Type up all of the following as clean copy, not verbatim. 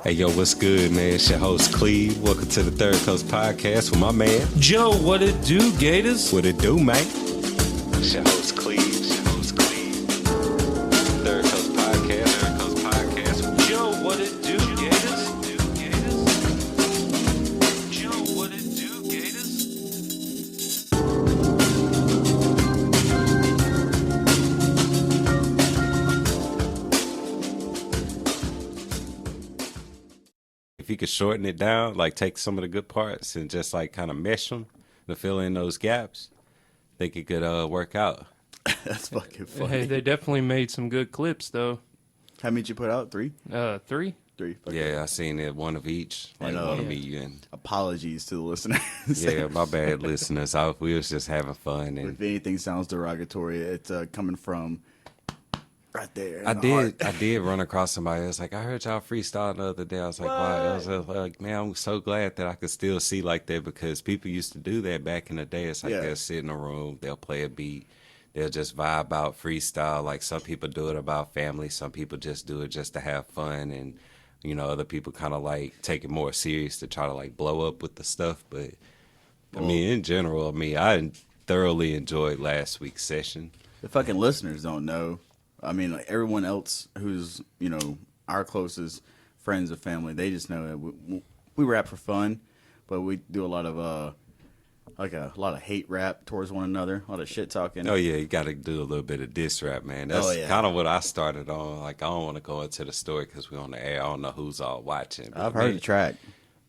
Hey, yo, what's good, man? It's your host, Cleve. Welcome to the Third Coast Podcast with my man, Joe. What it do, Gators? What it do, man? It's your host, Cleve. Third Coast Podcast. Joe, what it do, Gators? Joe, what it do, Gators? If you could shorten it down, like take some of the good parts and just like kind of mesh them to fill in those gaps, I think it could work out. That's fucking funny. Hey, they definitely made some good clips, though. How many did you put out? Three? 3? Three. Yeah, I seen it, one of each, like And, one of me and. Apologies to the listeners. Yeah, my bad, listeners. We was just having fun, and If anything sounds derogatory, it's coming from right there. in I the heart. did run across somebody. I was like, I heard y'all freestyle the other day. I was like, wow. I was like, man, I'm so glad that I could still see like that because people used to do that back in the day. It's like Yeah. they'll sit in a room, they'll play a beat, they'll just vibe out freestyle. Like some people do it about family, some people just do it just to have fun, and you know, other people kind of like take it more serious to try to like blow up with the stuff. But I mean, in general, I thoroughly enjoyed last week's session. The fucking listeners don't know. I mean, like everyone else who's, you know, our closest friends and family, they just know that we rap for fun, but we do a lot of hate rap towards one another, a lot of shit talking. Oh yeah, you got to do a little bit of diss rap, man. That's kind of what I started on. Like I don't want to go into the story because we're on the air. I don't know who's all watching. I've heard the track,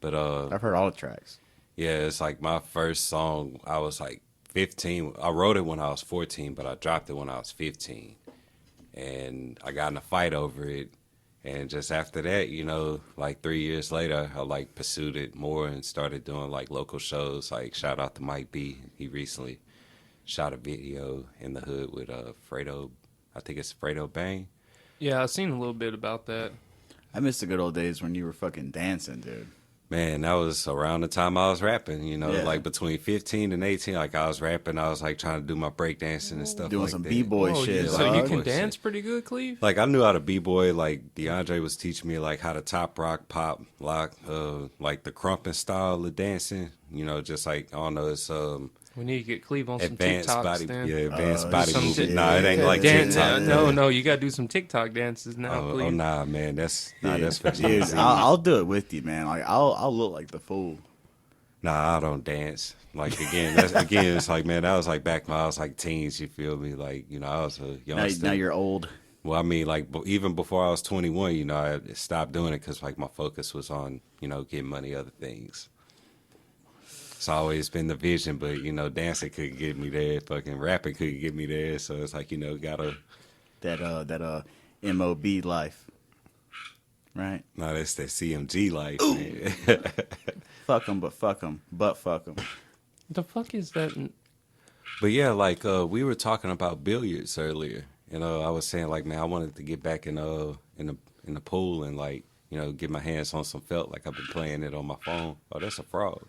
but I've heard all the tracks. Yeah, it's like my first song. I was like 15. I wrote it when I was 14, but I dropped it when I was 15, and I got in a fight over it. And just after that, you know, like 3 years later, I like pursued it more and started doing like local shows. Like shout out to Mike B. He recently shot a video in the hood with Fredo. I think it's Fredo Bang. Yeah, I've seen a little bit about that. I miss the good old days when you were fucking dancing, dude. Man, that was around the time I was rapping, you know, Yeah. like between 15 and 18, like I was rapping, I was like trying to do my breakdancing and stuff Doing like some that. b-boy Oh, shit. yeah, so you dog. can Shit. dance pretty good, Cleve? Like I knew how to b-boy, like DeAndre was teaching me like how to top rock, pop, lock, like the crumping style of dancing, you know, just like, I don't know, it's We need to get Cleve on some advanced TikToks body, then. advanced body some movement. ti- Nah, it ain't like Dance, TikTok. no, you got to do some TikTok dances now, Oh, Cleve. nah, man, that's Yeah. for Dude, Jesus. I'll do it with you, man. Like I'll look like the fool. Nah, I don't dance. Like again, it's like, man, that was like back when I was like teens. You feel me? Like, you know, I was a youngster. Now you're old. Well, I mean, like even before I was 21, you know, I stopped doing it because like my focus was on, you know, getting money, other things. It's always been the vision, but you know, dancing couldn't get me there. Fucking rapping couldn't get me there. So it's like, you know, gotta. That MOB life, right? No, that's that CMG life, man. Fuck them, but fuck them, The fuck is that? But yeah, like we were talking about billiards earlier. You know, I was saying like, man, I wanted to get back in the pool and like, you know, get my hands on some felt. Like I've been playing it on my phone. Oh, that's a frog.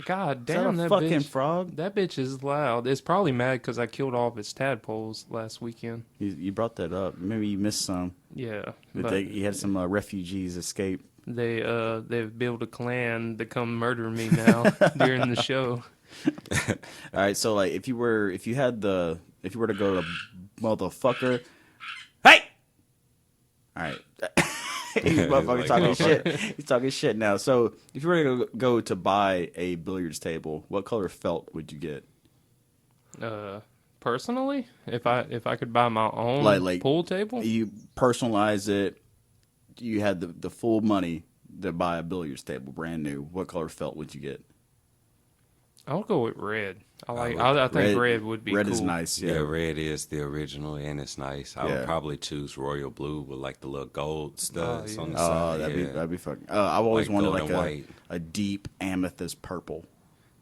God Is that damn, a that fucking bitch. frog? That bitch is loud. It's probably mad because I killed all of its tadpoles last weekend. You brought that up. Maybe you missed some. Yeah, But but you had some refugees escape. they've built a clan to come murder me now during the show. All right, so like if you were to go to motherfucker, hey, all right, he's motherfucker talking shit. He's talking shit now. So if you were to go to buy a billiards table, what color felt would you get? Personally, if I could buy my own Like pool table, You personalize it. You had the full money to buy a billiards table, brand new. What color felt would you get? I'll go with red. I think red would be red cool. is nice. Yeah, Yeah, red is the original and it's nice. I Yeah. would probably choose royal blue with like the little gold studs yeah. on the Oh, side. that'd be fucking. I've always Like wanted gold like and white. a deep amethyst purple.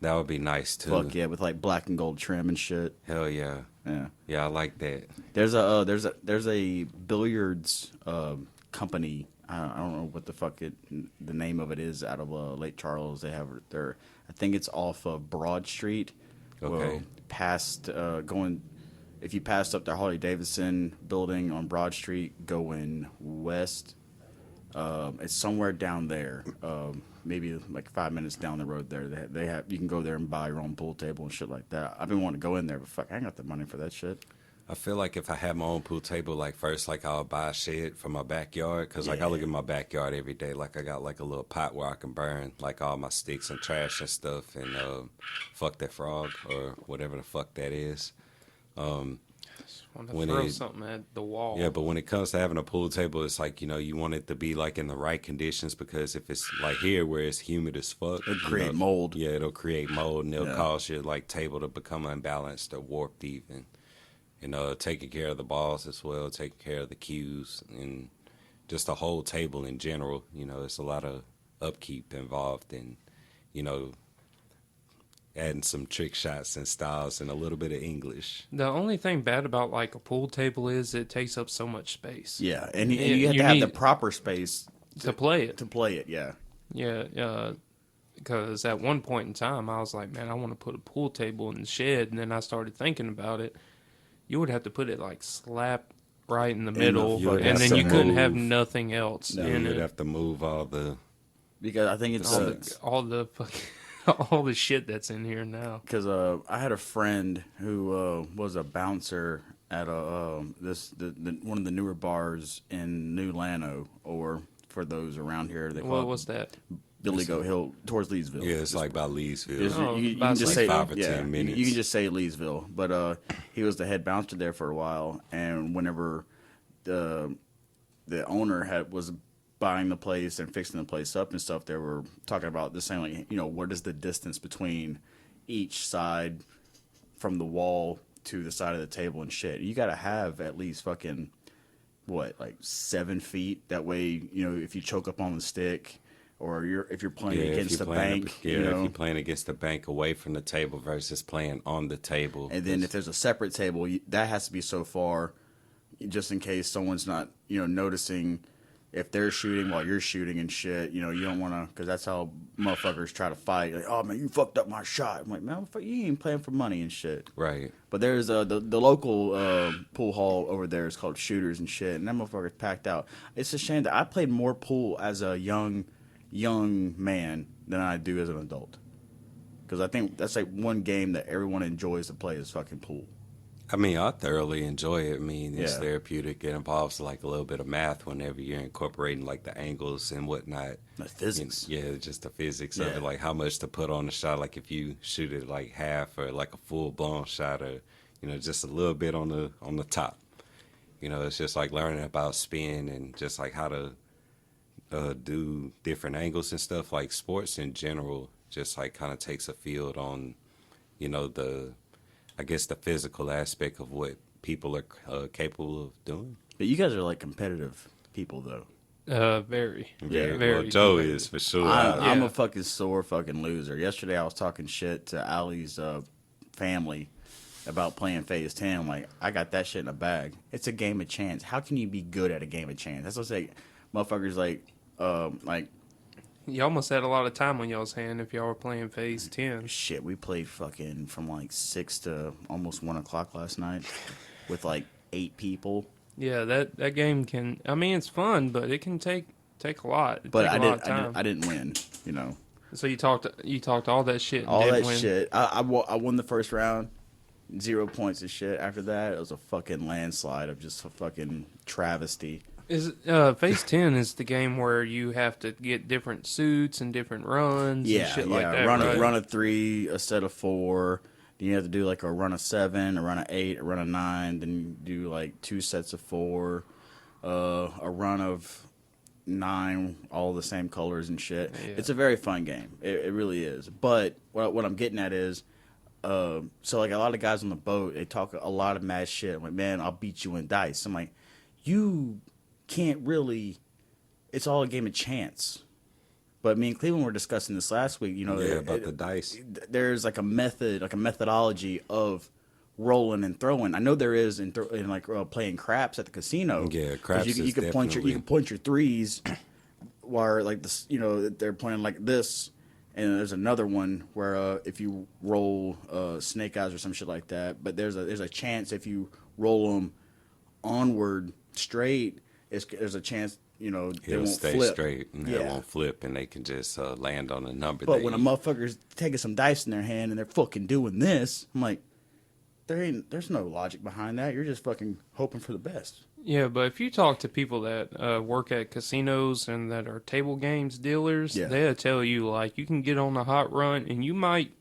That would be nice too. Fuck yeah, with like black and gold trim and shit. Hell yeah. Yeah. Yeah, I like that. There's a billiards company. I don't know what the fuck the name of it is out of Lake Charles. They have I think it's off of Broad Street. Okay. Well, past if you passed up the Harley Davidson building on Broad Street, going west, It's somewhere down there, maybe like 5 minutes down the road. There, they have you can go there and buy your own pool table and shit like that. I've been wanting to go in there, but fuck, I ain't got the money for that shit. I feel like if I had my own pool table, like first, like I'll buy shit for my backyard, cause like I look at my backyard every day. Like I got like a little pot where I can burn like all my sticks and trash and stuff, and fuck that frog or whatever the fuck that is. Just want to throw something at the wall. Yeah, but when it comes to having a pool table, it's like, you want it to be like in the right conditions, because if it's like here where it's humid as fuck, It'll create mold. Yeah, it'll create mold, and it'll cause your like table to become unbalanced or warped even. Taking care of the balls as well, taking care of the cues, and just the whole table in general. It's a lot of upkeep involved in, adding some trick shots and styles and a little bit of English. The only thing bad about like a pool table is it takes up so much space. Yeah, and you have to have the proper space to play it. To play it, yeah. Yeah, because at one point in time, I was like, man, I want to put a pool table in the shed, and then I started thinking about it. You would have to put it like slap right in the middle, and then you couldn't have nothing else in it. You'd have to move all the... Because I think it's... all the all the shit that's in here now. Because I had a friend who was a bouncer at one of the newer bars in New Lano, or for those around here, they call what's that? Billy Goat Hill, towards Leesville. Yeah, it's like by Leesville. You can just say 5 or 10 minutes. You can just say Leesville. But he was the head bouncer there for a while, and whenever the owner was buying the place and fixing the place up and stuff, they were talking about the same, like, what is the distance between each side from the wall to the side of the table and shit. You got to have at least fucking, 7 feet? That way, if you choke up on the stick, or if you're playing against the bank. If you're playing against the bank away from the table versus playing on the table. And then if there's a separate table, that has to be so far, just in case someone's not, noticing if they're shooting while you're shooting and shit. You don't want to, because that's how motherfuckers try to fight. Like, oh, man, you fucked up my shot. I'm like, man, you ain't playing for money and shit. Right. But there's the local pool hall over there is called Shooters and shit, and that motherfucker's packed out. It's a shame that I played more pool as a young man than I do as an adult, because I think that's like one game that everyone enjoys to play is fucking pool. I mean, I thoroughly enjoy it. I mean, it's therapeutic. It involves like a little bit of math whenever you're incorporating like the angles and whatnot. The physics. Just the physics of it, like how much to put on the shot. Like if you shoot it like half or like a full blown shot, or just a little bit on the top. It's just like learning about spin and just like how to do different angles and stuff. Like sports in general just like kind of takes a field on the physical aspect of what people are capable of doing. But you guys are like competitive people, though. Very. Yeah, very. Well, Joe is for sure. I'm a fucking sore fucking loser. Yesterday I was talking shit to Allie's family about playing Phase 10. I'm like, I got that shit in a bag. It's a game of chance. How can you be good at a game of chance? That's what I say. Motherfuckers like. You almost had a lot of time on y'all's hand if y'all were playing Phase 10. Shit, we played fucking from like 6 to almost 1 o'clock last night with like 8 people. Yeah, that game can. I mean, it's fun, but it can take a lot. But I didn't win. So you talked all that shit. And all didn't that win. shit. I won the first round. 0 points of shit. After that, it was a fucking landslide of just a fucking travesty. Is Phase 10 is the game where you have to get different suits and different runs and shit like that, run a 3, a set of 4. Then you have to do like a run of 7, a run of 8, a run of 9. Then you do like 2 sets of 4, a run of 9, all the same colors and shit. Yeah. It's a very fun game. It really is. But what I'm getting at is, so like a lot of guys on the boat, they talk a lot of mad shit. I'm like, man, I'll beat you in dice. I'm like, you can't really. It's all a game of chance. But me and Cleveland were discussing this last week. About the dice. There's like a methodology of rolling and throwing. I know there is in playing craps at the casino. Yeah, craps you can point your threes, while like this, they're playing like this. And there's another one where if you roll snake eyes or some shit like that. But there's a chance if you roll them onward straight, there's a chance, they He'll won't stay flip. straight and they won't flip, and they can just land on the number. But when a motherfucker's taking some dice in their hand and they're fucking doing this, I'm like, there's no logic behind that. You're just fucking hoping for the best. Yeah, but if you talk to people that work at casinos and that are table games dealers, they'll tell you, like, you can get on a hot run and you might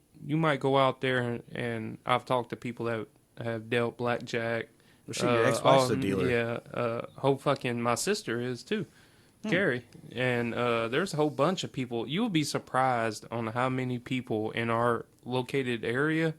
go out there and I've talked to people that have dealt blackjack. Well, shit, your ex-wife's a dealer. Yeah, whole fucking my sister is too, Carrie. And there's a whole bunch of people. You'll be surprised on how many people in our located area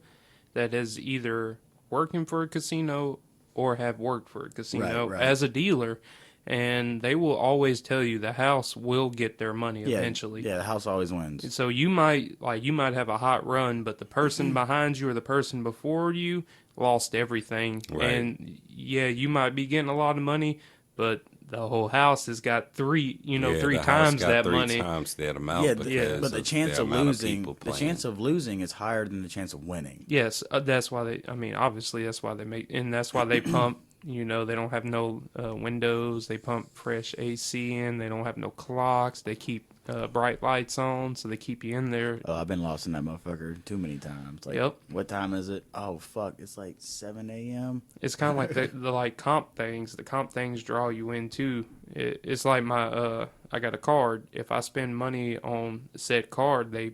that is either working for a casino or have worked for a casino as a dealer, and they will always tell you the house will get their money eventually. Yeah, the house always wins. So you might have a hot run, but the person behind you or the person before you lost everything. Right. And yeah, you might be getting a lot of money, but the whole house has got three times that money. 3 times that amount. Yeah, but the chance of losing is higher than the chance of winning. Yes, that's why obviously that's why they make, and that's why they pump. They don't have no windows. They pump fresh AC in. They don't have no clocks. They keep bright lights on, so they keep you in there. Oh, I've been lost in that motherfucker too many times. Like, yep. What time is it? Oh, fuck. It's like 7 a.m. It's kind of like the like comp things. The comp things draw you in, too. It's like I got a card. If I spend money on said card, they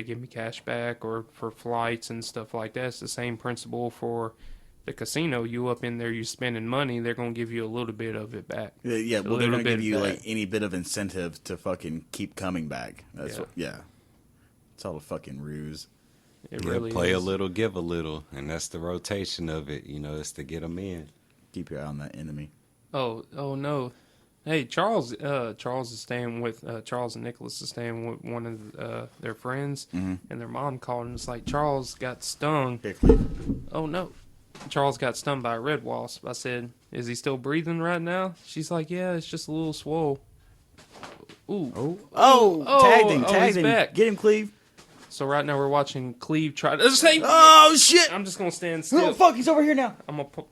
give me cash back or for flights and stuff like that. It's the same principle for the casino. You up in there, you spending money, they're going to give you a little bit of it back. Yeah, well, they're going to give you like any bit of incentive to fucking keep coming back. That's it's all a fucking ruse. It really play is. a little, give a little, and that's the rotation of it. It's to get them in. Keep your eye on that enemy. Oh no. Hey, Charles is staying with Charles and Nicholas is staying with one of their friends, and their mom called and was like, Charles got stung. Here, Cleve. Oh no. Charles got stung by a red wasp. I said, is he still breathing right now? She's like, yeah, it's just a little swole. Ooh. Tagged him. Back. Get him, Cleve. So right now we're watching Cleve try to save me. Oh, shit. I'm just going to stand still. Oh, fuck, he's over here now. I'm going to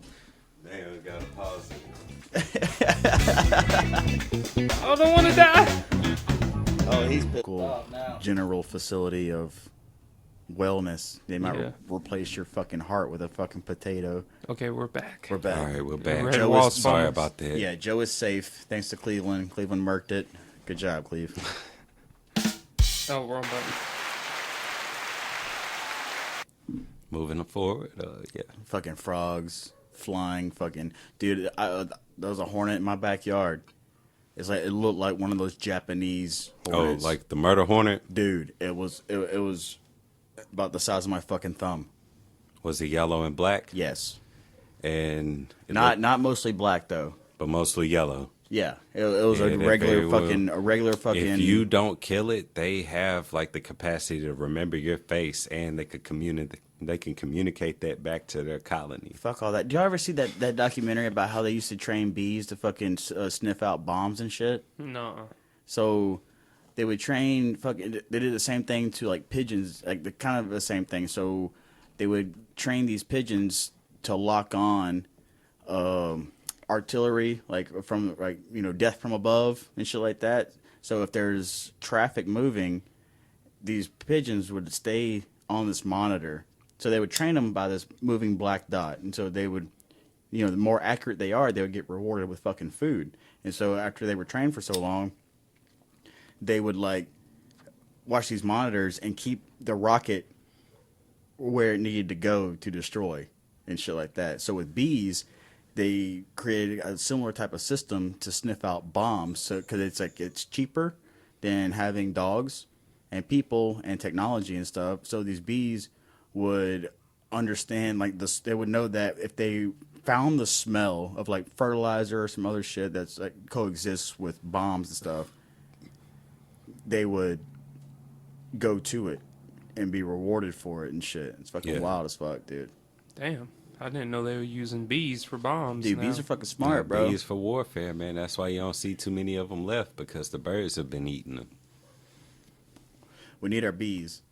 Damn, we got to pause it. I don't want to die. Oh, he's cool. General facility of wellness. They might replace your fucking heart with a fucking potato. Okay, we're back. All right, we're back. Joe is sorry about that. Yeah, Joe is safe thanks to Cleveland. Cleveland murked it. Good job, Cleve. Oh, wrong button. Moving forward, Fucking frogs flying, fucking dude. There was a hornet in my backyard. It's like it looked like one of those Japanese hornets. Oh, like the murder hornet, dude. It was about the size of my fucking thumb. Was it yellow and black? Yes. And not mostly black though, but mostly yellow. Yeah, it was a regular fucking. If you don't kill it, they have like the capacity to remember your face, and they could communicate. They can communicate that back to their colony. Fuck all that. Do y'all ever see that documentary about how they used to train bees to fucking sniff out bombs and shit? No. So they would train fucking. They did the same thing to like pigeons, like the kind of the same thing. So they would train these pigeons to lock on artillery, like from death from above and shit like that. So if there's traffic moving, these pigeons would stay on this monitor. So they would train them by this moving black dot, and so they would, the more accurate they are, they would get rewarded with fucking food. And so after they were trained for so long, they would like watch these monitors and keep the rocket where it needed to go to destroy and shit like that. So with bees, they created a similar type of system to sniff out bombs. So because it's cheaper than having dogs and people and technology and stuff. So these bees would understand like this. They would know that if they found the smell of like fertilizer or some other shit that's like coexists with bombs and stuff, they would go to it and be rewarded for it and shit. It's fucking wild as fuck, dude. Damn. I didn't know they were using bees for bombs. Dude, bees are fucking smart, bro. Bees for warfare, man. That's why you don't see too many of them left, because the birds have been eating them. We need our bees.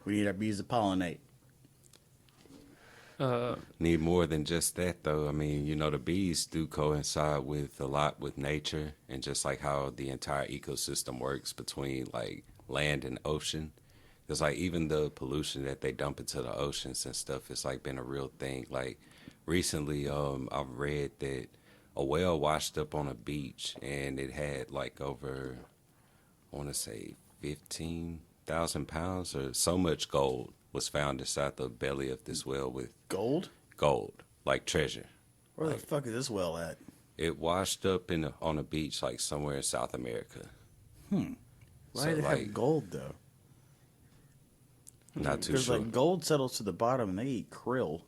We need our bees to pollinate. Need more than just that, though. I mean, the bees do coincide with a lot with nature and just like how the entire ecosystem works between like land and ocean. It's like even the pollution that they dump into the oceans and stuff, it's like been a real thing. Like recently, I've read that a whale washed up on a beach and it had like over, I want to say 15,000 pounds or so much gold was found inside the belly of this whale with Gold? gold, like treasure. Where the fuck is this whale at? It washed up on a beach like somewhere in South America. Why So, do they like, have gold though? Not too Because sure. like gold settles to the bottom and they eat krill.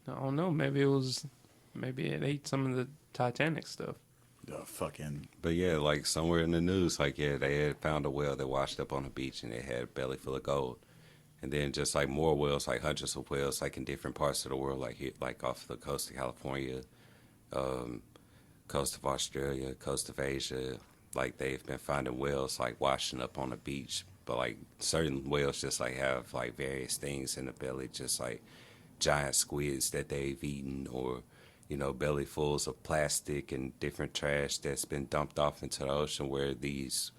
I don't know. Maybe it ate some of the Titanic stuff. Oh, fucking. But yeah, like somewhere in the news, like yeah, they had found a whale that washed up on a beach and it had a belly full of gold. And then just like more whales, like hundreds of whales, like in different parts of the world, like here, like off the coast of California, coast of Australia, coast of Asia. Like they've been finding whales like washing up on the beach, but like certain whales just like have like various things in the belly, just like giant squids that they've eaten, or belly fulls of plastic and different trash that's been dumped off into the ocean where these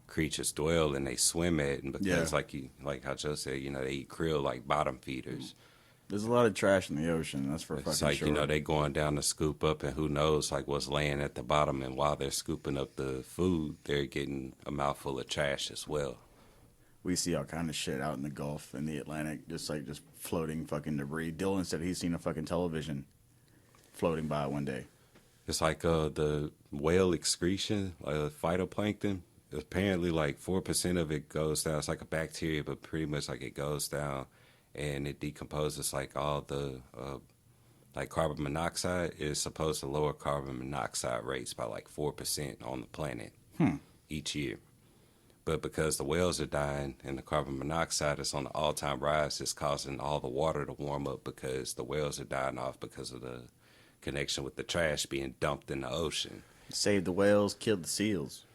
creatures dwell and they swim at. And because like how Joe said, they eat krill like bottom feeders. There's a lot of trash in the ocean. That's for It's fucking like, sure. they going down to scoop up and who knows like what's laying at the bottom. And while they're scooping up the food, they're getting a mouthful of trash as well. We see all kind of shit out in the Gulf and the Atlantic, just floating fucking debris. Dylan said he's seen a fucking television floating by one day. It's like the whale excretion, phytoplankton. Apparently, like 4% of it goes down. It's like a bacteria, but pretty much like it goes down, and it decomposes like all the like carbon monoxide. Is supposed to lower carbon monoxide rates by like 4% on the planet each year. But because the whales are dying and the carbon monoxide is on the all-time rise, it's causing all the water to warm up because the whales are dying off because of the connection with the trash being dumped in the ocean. Save the whales, killed the seals.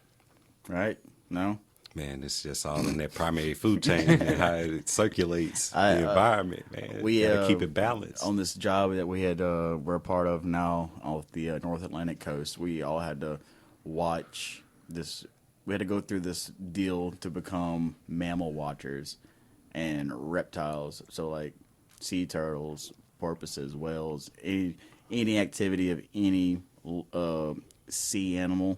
Right? No? Man, it's just all in that primary food chain and how it circulates the environment, man. We gotta keep it balanced. On this job that we had, we're a part of now off the North Atlantic coast, we all had to watch this. We had to go through this deal to become mammal watchers and reptiles. So, like sea turtles, porpoises, whales, any activity of any sea animal,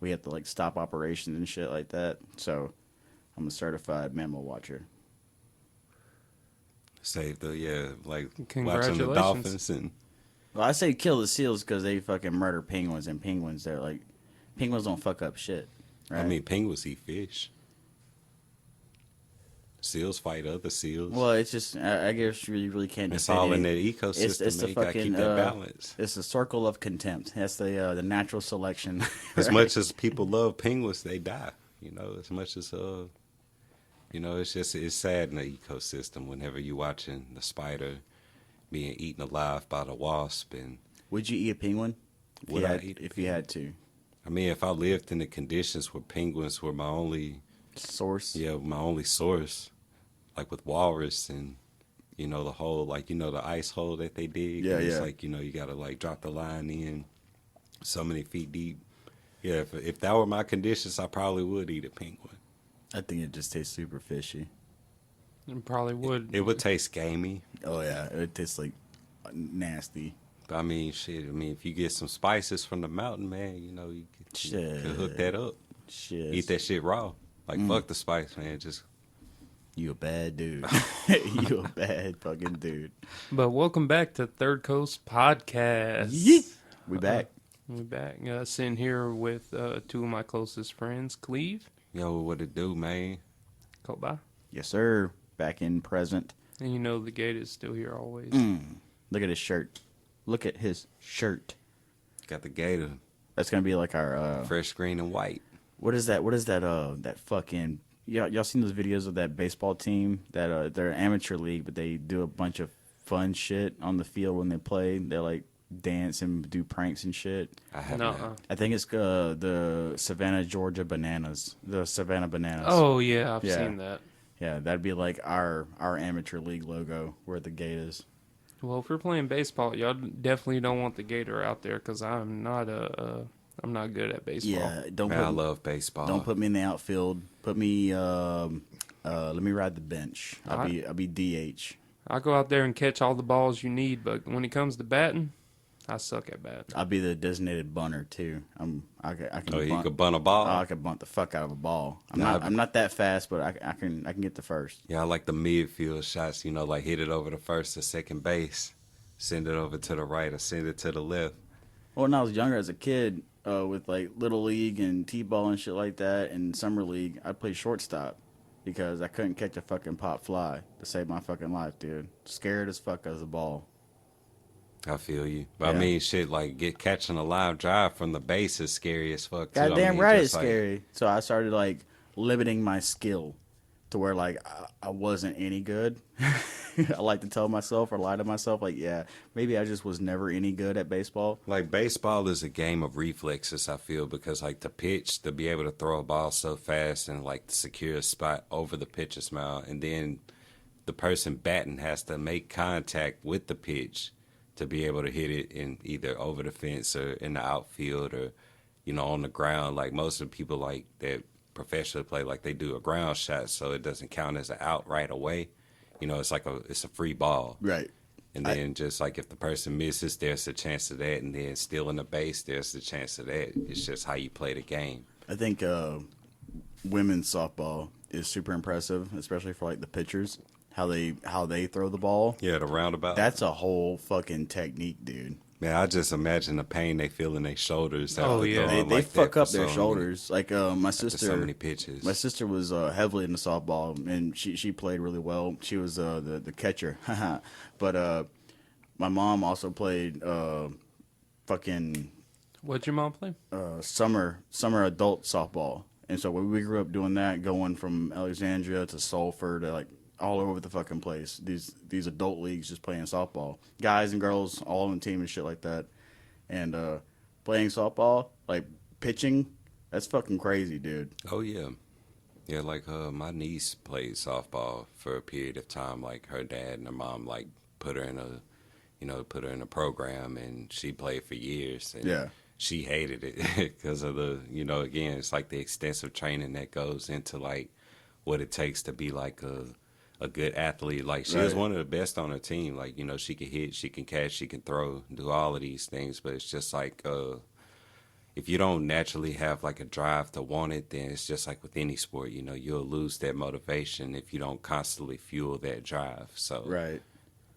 we have to like stop operations and shit like that. So, I'm a certified mammal watcher. Save the like watching the Congratulations. dolphins and Well, I say kill the seals because they fucking murder penguins, and penguins don't fuck up shit. Right? I mean penguins eat fish. Seals fight other seals. Well, it's just I guess you really can't. It's defend all in it. that ecosystem. It's the You gotta fucking keep that balance. It's the circle of contempt. That's the natural selection. As much as people love penguins, they die. As much as it's sad in the ecosystem whenever you're watching the spider being eaten alive by the wasp. And Would you eat a penguin? Would I eat if you had to? I mean, if I lived in the conditions where penguins were my only Source. source, like with walrus and the whole the ice hole that they dig. Yeah, and it's yeah. like you gotta like drop the line in so many feet deep. Yeah, if that were my conditions, I probably would eat a penguin. I think it just tastes super fishy. It probably would. It would taste gamey. Oh yeah, it tastes like nasty. But I mean, shit. I mean, if you get some spices from the mountain, man, you can hook that up. Shit. Eat that shit raw. Like fuck the spice, man. Just You a bad dude. You a bad fucking dude. But welcome back to Third Coast Podcast. Yeet. We back. We back. Sitting here with two of my closest friends, Cleve, what it do, man? Kobi. Yes, sir. Back in present. And the gate is still here always. Look at his shirt. Look at his shirt. Got the gator, That's gonna be like our fresh green and white. What is that? That fucking y'all seen those videos of that baseball team that they're an amateur league, but they do a bunch of fun shit on the field when they play. They like dance and do pranks and shit. I haven't. Nuh-uh. I think it's the Savannah, Georgia Bananas. The Savannah Bananas. Oh yeah, I've Yeah. seen that. Yeah, that'd be like our amateur league logo where the gate is. Well, if we're playing baseball, y'all definitely don't want the gator out there because I'm not I'm not good at baseball. Yeah, Man, I love baseball. Don't put me in the outfield. Put me. Let me ride the bench. I'll be DH. I go out there and catch all the balls you need, but when it comes to batting, I suck at batting. I'll be the designated bunter too. I can. Oh, bunt. you could bunt a ball? Oh, I can bunt the fuck out of a ball. I'm not that fast, but I can get the first. Yeah, I like the midfield shots, like hit it over the first or second base, send it over to the right or send it to the left. Well, when I was younger as a kid, with like Little League and T-ball and shit like that and Summer League, I played shortstop because I couldn't catch a fucking pop fly to save my fucking life, dude. Scared as fuck as a ball. I feel you. But Yeah. I mean, shit, like catching a live drive from the base is scary as fuck, too. Goddamn right it's scary. So I started, like, limiting my skill to where, like, I wasn't any good. I like to tell myself or lie to myself, like, yeah, maybe I just was never any good at baseball. Like, baseball is a game of reflexes, I feel, because, like, to pitch, to be able to throw a ball so fast and, like, secure a spot over the pitcher's mound, and then the person batting has to make contact with the pitch to be able to hit it in either over the fence or in the outfield or, on the ground. Like, most of the people, like, that professionally play, like, they do a ground shot, so it doesn't count as an out right away. It's like it's a free ball. Right. And then just like if the person misses, there's a chance of that. And then stealing the base, there's the chance of that. It's just how you play the game. I think women's softball is super impressive, especially for like the pitchers, how they throw the ball. Yeah, the roundabout. That's a whole fucking technique, dude. Man, I just imagine the pain they feel in their shoulders. After yeah. throwing They like fuck that up for their so shoulders. Like my sister, so many pitches. My sister was heavily into softball, and she played really well. She was the catcher, but my mom also played fucking What'd your mom play? summer adult softball. And so we grew up doing that, going from Alexandria to Sulphur to like all over the fucking place. These adult leagues just playing softball, guys and girls all on the team and shit like that. And playing softball, like pitching, that's fucking crazy, dude. Oh yeah, yeah. Like my niece played softball for a period of time. Like her dad and her mom like put her in a program, and she played for years. And Yeah. she hated it because of the again, it's like the extensive training that goes into like what it takes to be like a good athlete. Like she was one of the best on her team. Like she can hit, she can catch, she can throw, do all of these things. But it's just like if you don't naturally have like a drive to want it, then it's just like with any sport. You'll lose that motivation if you don't constantly fuel that drive. So Right.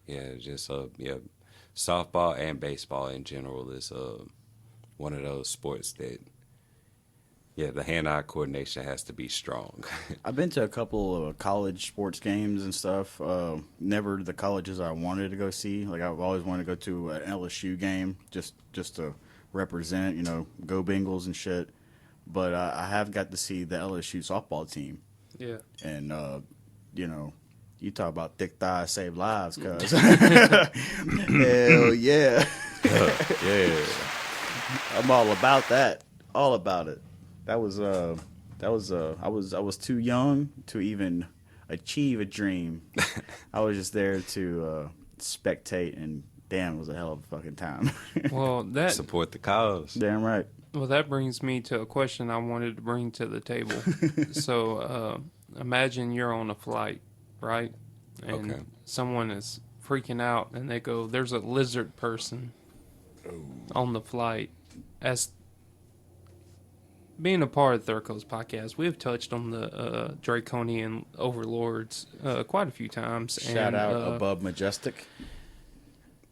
yeah, just softball and baseball in general is one of those sports that, the hand-eye coordination has to be strong. I've been to a couple of college sports games and stuff. Never the colleges I wanted to go see. Like I've always wanted to go to an LSU game just to represent, go Bengals and shit. But I have got to see the LSU softball team. Yeah. And you talk about thick thighs save lives, cuz. Hell yeah. Yeah. I'm all about that. All about it. I was too young to even achieve a dream. I was just there to spectate, and damn, it was a hell of a fucking time. Well, Support the cause. Damn right. Well, that brings me to a question I wanted to bring to the table. So, imagine you're on a flight, right? And Okay. someone is freaking out, and they go, "There's a lizard person on the flight." As being a part of Third Coast Podcast, we have touched on the Draconian overlords quite a few times. Shout out above Majestic.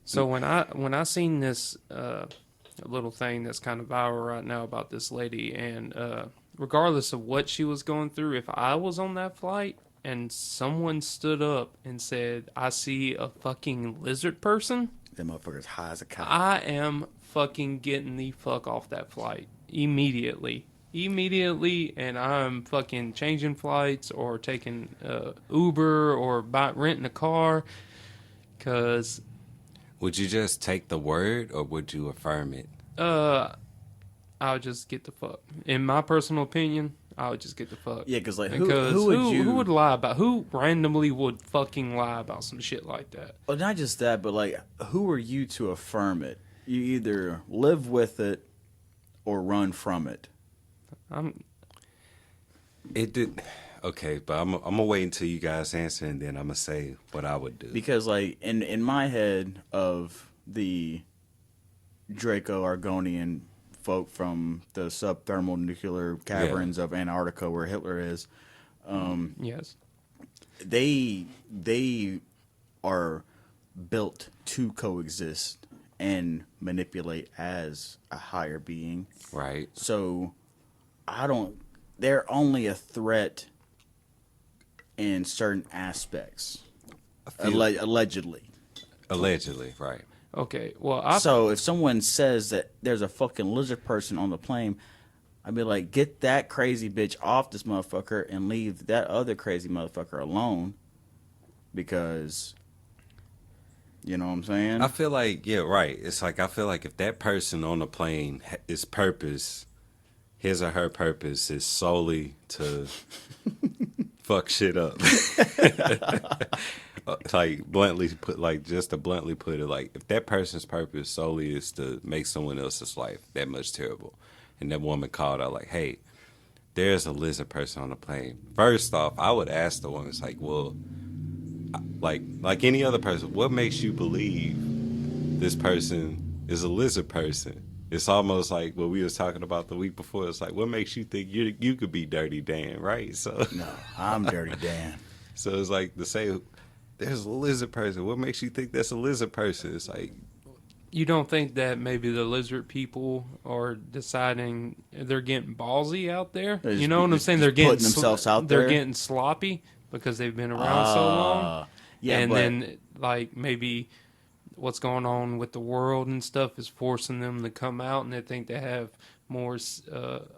So when I seen this little thing that's kind of viral right now about this lady, and regardless of what she was going through, if I was on that flight and someone stood up and said, "I see a fucking lizard person," Them motherfuckers high as a kite. I am fucking getting the fuck off that flight immediately, and I'm fucking changing flights or taking Uber or renting a car, because Would you just take the word or would you affirm it? I'll just get the fuck. In my personal opinion, I would just get the fuck. Yeah, because like who would lie about? Who randomly would fucking lie about some shit like that? Well, not just that, but like, who are you to affirm it? You either live with it or run from it. It did. Okay, but I'm gonna wait until you guys answer, and then I'm gonna say what I would do. Because like in my head of the Draco-Argonian folk from the subthermal nuclear caverns of Antarctica, where Hitler is, yes, they are built to coexist and manipulate as a higher being. Right. So they're only a threat in certain aspects. Allegedly, right. Okay, well, so if someone says that there's a fucking lizard person on the plane, I'd be like, get that crazy bitch off this motherfucker and leave that other crazy motherfucker alone, because, you know what I'm saying? I feel like, yeah, right. It's like, I feel like if that person on the plane, his or her purpose is solely to fuck shit up. Like, just to bluntly put it, like, if that person's purpose solely is to make someone else's life that much terrible, and that woman called out like, hey, there's a lizard person on the plane. First off, I would ask the woman, it's like, well, like any other person, what makes you believe this person is a lizard person? It's almost like what we was talking about the week before. It's like, what makes you think you could be Dirty Dan, right? So no, I'm Dirty Dan. So it's like to say there's a lizard person. What makes you think that's a lizard person? It's like, you don't think that maybe the lizard people are deciding they're getting ballsy out there? You know what I'm saying? They're getting putting themselves out there. They're getting sloppy because they've been around so long. Yeah, and then like maybe what's going on with the world and stuff is forcing them to come out, and they think they have more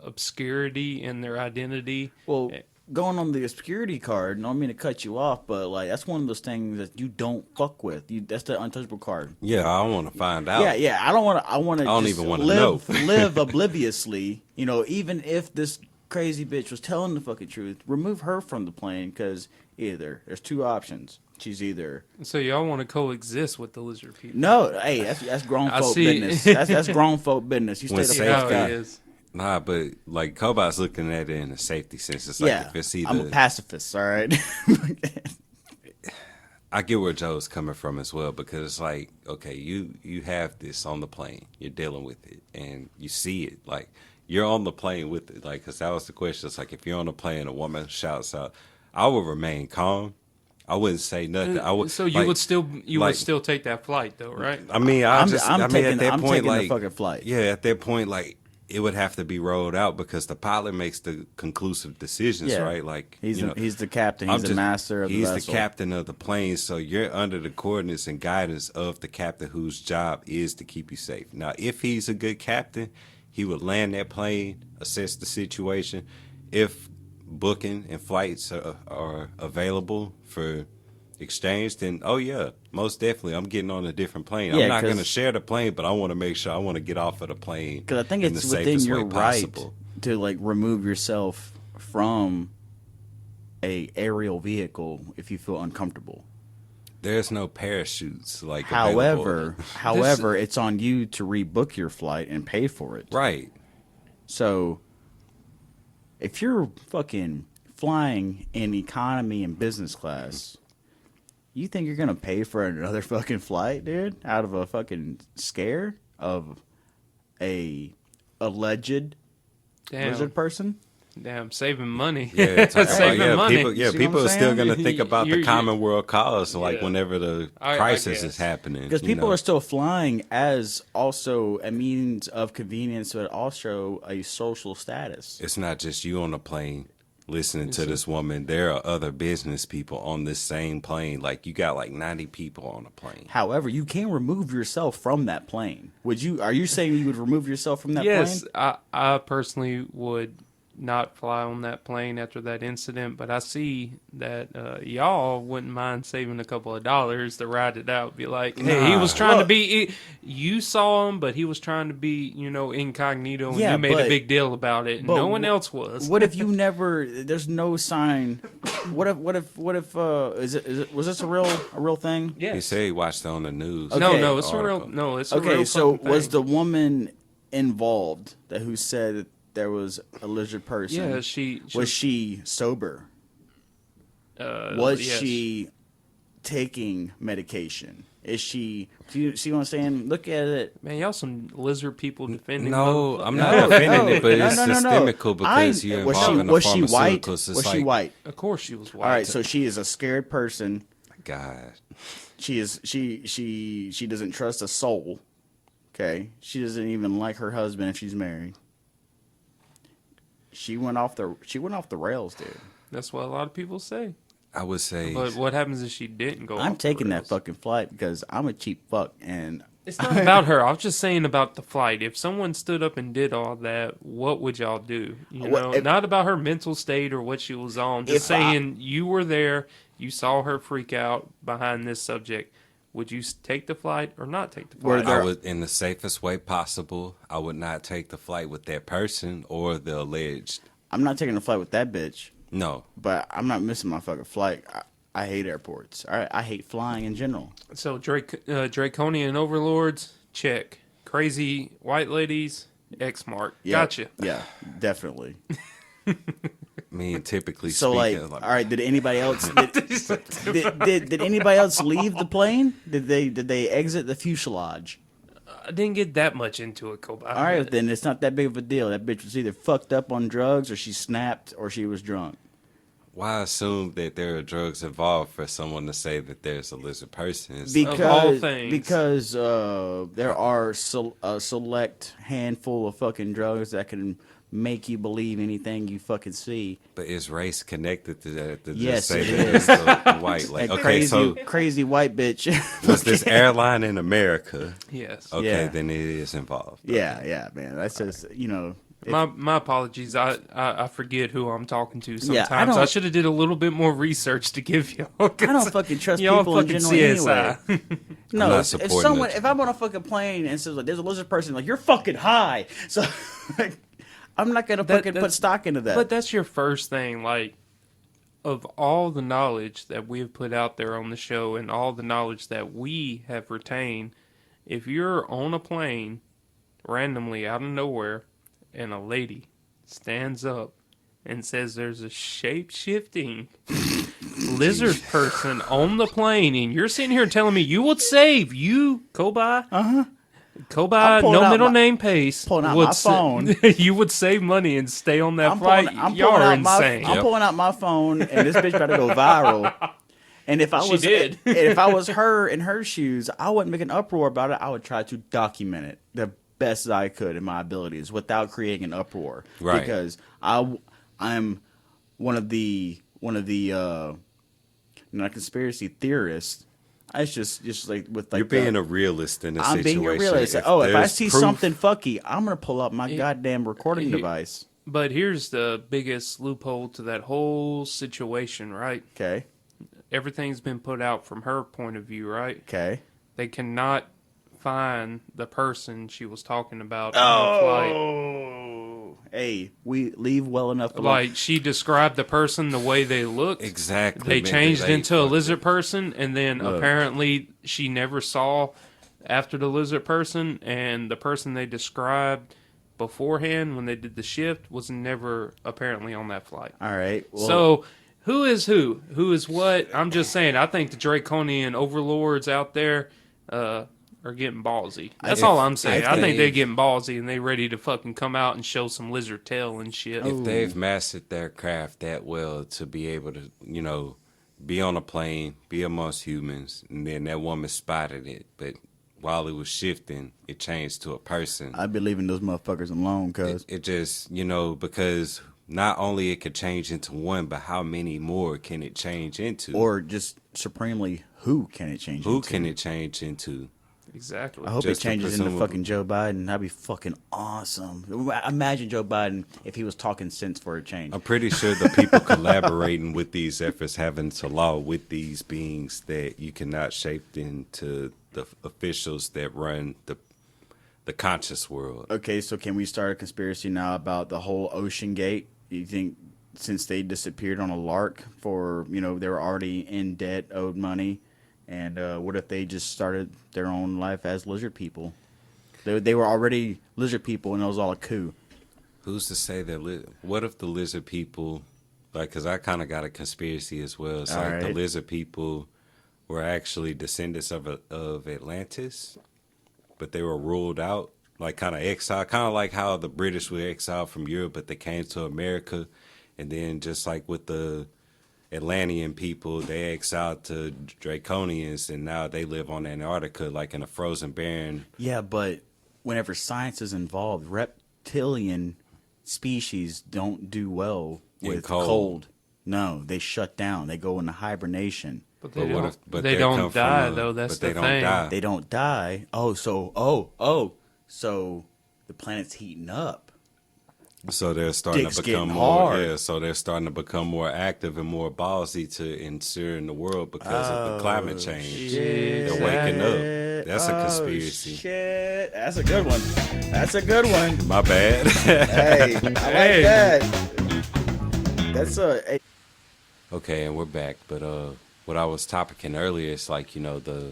obscurity in their identity. Well, going on the obscurity card, I don't mean to cut you off, but like that's one of those things that you don't fuck with. That's the untouchable card. Yeah, I want to find out. Yeah. I don't want to. I don't even want to know. Live obliviously. You know, even if this crazy bitch was telling the fucking truth, remove her from the plane, because either there's two options. She's either. So y'all want to coexist with the lizard people? No, hey, that's grown folk business. That's grown folk business. You stay the fuck out. Nah, but like Kobi's looking at it in a safety sense. It's like if it's either, I'm a pacifist, all right. I get where Joe's coming from as well, because it's like, okay, you have this on the plane, you're dealing with it, and you see it, like you're on the plane with it, like, because that was the question. It's like if you're on the plane, a woman shouts out, I would remain calm. I wouldn't say nothing. I would. So you would still take that flight though, right? I mean, I'm taking the fucking flight. Yeah, at that point, like, it would have to be rolled out because the pilot makes the conclusive decisions, right? Like, he's the captain, he's the master of the vessel. He's the captain of the plane, so you're under the coordinates and guidance of the captain, whose job is to keep you safe. Now, if he's a good captain, he would land that plane, assess the situation. If booking and flights are available for exchange, then most definitely I'm getting on a different plane. I'm not going to share the plane, but I want to make sure I want to get off of the plane, because I think it's within your right to like remove yourself from a aerial vehicle if you feel uncomfortable. There's no parachutes like however it's on you to rebook your flight and pay for it, right? So if you're fucking flying in economy and business class, you think you're going to pay for another fucking flight, dude? Out of a fucking scare of a alleged lizard person? Damn, saving money. Yeah, saving money. People are still going to think about the common world cause, like whenever the crisis is happening. Because people are still flying as also a means of convenience, but also a social status. It's not just you on the plane listening to this woman. There are other business people on this same plane. Like, you got like 90 people on a plane. However, you can remove yourself from that plane. Are you saying you would remove yourself from that plane? Yes, I personally would not fly on that plane after that incident, but I see that y'all wouldn't mind saving a couple of dollars to ride it out. Be like, hey, he was trying to be. You saw him, but he was trying to be, incognito, and you made a big deal about it, and no one else was. What if you never? There's no sign. What if? Was this a real thing? Yeah. He said he watched it on the news. Okay. No, it's a real. No, it's a real. Okay, so fucking was thing. the woman involved who said that there was a lizard person? Yeah, she was she sober? Was she taking medication? Is she? Do you see what I'm saying? Look at it. Man, y'all some lizard people defending. No, I'm not defending it, but it's systemical because you're involved in the was she white? pharmaceuticals. Was she white? Of course, she was white. All right, so she is a scared person. God, She is. She doesn't trust a soul. Okay, she doesn't even like her husband if she's married. She went off the rails, dude. That's what a lot of people say. I would say. But what happens if she didn't go? I'm off the taking that rails? fucking flight because I'm a cheap fuck, and It's not about her. I was just saying about the flight. If someone stood up and did all that, what would y'all do? Not about her mental state or what she was on. Just saying you were there, you saw her freak out behind this subject. Would you take the flight or not take the flight? I would, in the safest way possible, I would not take the flight with that person or the alleged. I'm not taking the flight with that bitch. No. But I'm not missing my fucking flight. I hate airports. All right, I hate flying in general. So Draconian overlords, check. Crazy white ladies, X mark. Yeah, Gotcha. Yeah, definitely. I mean, typically So speaking. all right. Did anybody else? Did anybody else leave the plane? Did they exit the fuselage? I didn't get that much into it, Kobi. All right, then it's not that big of a deal. That bitch was either fucked up on drugs, or she snapped, or she was drunk. Why assume that there are drugs involved for someone to say that there's a lizard person? Because there are a select handful of fucking drugs that can make you believe anything you fucking see. But is race connected to that? To Yes, just say it that is. it's the white. Like, A okay, crazy white bitch. was this airline in America? Yes. Okay, Yeah. then it is involved. Yeah, man. That's just My apologies. I forget who I'm talking to sometimes. Yeah, I should have did a little bit more research to give y'all. I don't fucking trust y'all people in fucking general CSI. anyway. I'm No, not if supporting it. if I'm on a fucking plane and says like there's a lizard person, like you're fucking high, so like, I'm not gonna fucking put stock into that. But that's your first thing. Like, of all the knowledge that we have put out there on the show and all the knowledge that we have retained, if you're on a plane randomly out of nowhere and a lady stands up and says there's a shape-shifting lizard person on the plane, and you're sitting here telling me you would save Kobi? Kobi, no middle name Pace. Pulling out my phone. You would save money and stay on that flight. Y'all are insane. I'm pulling out my phone, and this bitch about to go viral. And if I was, did. and if I was her in her shoes, I wouldn't make an uproar about it. I would try to document it the best I could in my abilities without creating an uproar. Right. Because I'm one of the not conspiracy theorists. It's just like with like You're being a realist in a situation. I'm being a realist. If I see something fucky, I'm gonna pull up my goddamn recording device. But here's the biggest loophole to that whole situation, right? Okay. Everything's been put out from her point of view, right? Okay. They cannot find the person she was talking about on the flight. Oh, hey, we leave well enough alone. Like, she described the person the way they looked. Exactly. They changed into a lizard person, and then apparently she never saw after the lizard person, and the person they described beforehand when they did the shift was never apparently on that flight. All right. Well, So, who is who? Who is what? I'm just saying, I think the Draconian overlords out there are getting ballsy. That's all I'm saying. I think they're getting ballsy and they ready to fucking come out and show some lizard tail and shit. If they've mastered their craft that well to be able to, be on a plane, be amongst humans, and then that woman spotted it, but while it was shifting, it changed to a person. I'd be leaving those motherfuckers alone, cuz. It just, because not only it could change into one, but how many more can it change into? Or just supremely, who can it change Who into? can it change into? Exactly. I hope it Just to changes into presumably- fucking Joe Biden. That'd be fucking awesome. Imagine Joe Biden if he was talking sense for a change. I'm pretty sure the people collaborating with these efforts have into law with these beings that you cannot shape into the officials that run the conscious world. Okay, so can we start a conspiracy now about the whole Ocean Gate? You think since they disappeared on a lark for, they were already in debt, owed money, and what if they just started their own life as lizard people? They were already lizard people, and it was all a coup. Who's to say that? What if the lizard people, like, because I kind of got a conspiracy as well. It's All like the right. lizard people were actually descendants of Atlantis, but they were ruled out, like kind of exiled, kind of like how the British were exiled from Europe, but they came to America, and then just like with the Atlantean people, they exiled to Draconians, and now they live on Antarctica, like in a frozen barren. Yeah, but whenever science is involved, reptilian species don't do well In with cold. cold. No, they shut down. They go into hibernation. But But what if? But they they come don't from die a- though. That's but they the don't thing. die. They don't die. So the planet's heating up. So they're starting Dick's to become getting more. hard. Yeah, so they're starting to become more active and more ballsy to ensure in the world because of the climate change. They're waking up. That's a conspiracy. Shit. That's a good one. That's a good one. My bad. Hey, I like Hey. that. That's a. Okay, and we're back. But what I was topicing earlier is like, the